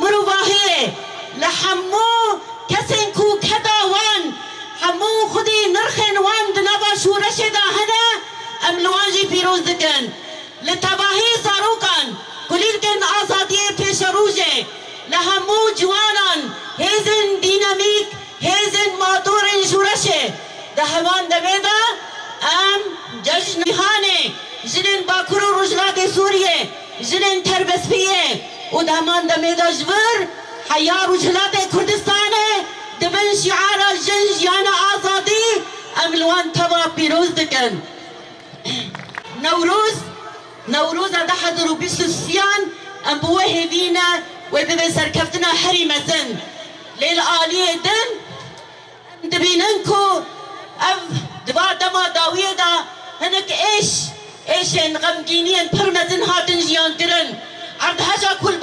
مروباهيه لحمو كسنكو كدا وان حمو خدي نرخن وان دنبا شورش داهنا املوانجي فيروز دكن لتباهي صاروكان كليل كن آزادية پیش روجه لهمو جوانان هزن ديناميك هزن ماتورن شورشه دهوان دبيدا ام جشن نهانه جنن باكر و رجلات سورية جنن تربسفية ودهمان دميدا جبر حيا رجلات كردستانه دبن شعار جنج يانا آزادي املوان تبا بيروز دكن نوروز هذا حضروا بسوسيان ام بوه هدينا وببن سركفتنا حري مزن للآلية دن دبيننكو اف دبا دما داوية دا هنك ايش غمجينين برمزن هاتن جيان درن عرض هجا كل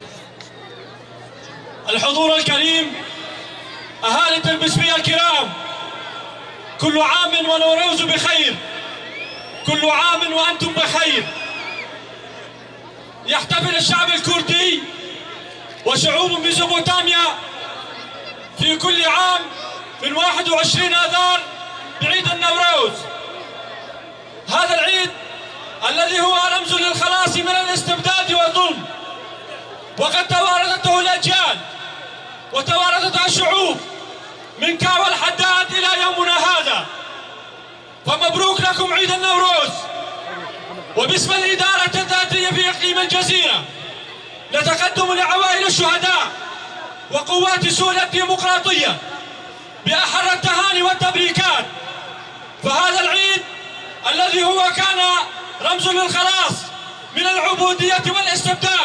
الحضور الكريم أهالي تربسبية الكرام، كل عام ونوروز بخير، كل عام وأنتم بخير. يحتفل الشعب الكردي وشعوب ميزوبوتاميا في كل عام من 21 آذار بعيد النوروز. هذا العيد الذي هو رمز للخلاص من الاستبداد والظلم، وقد توارثته الأجيال وتوارثتها الشعوب من كاوى الحداد إلى يومنا هذا. فمبروك لكم عيد النوروز. وباسم الإدارة الذاتية في إقليم الجزيرة نتقدم لعوائل الشهداء وقوات سوريا الديمقراطية بأحر التهاني والتبريكات. فهذا العيد الذي هو كان رمز للخلاص من العبودية والاستبداد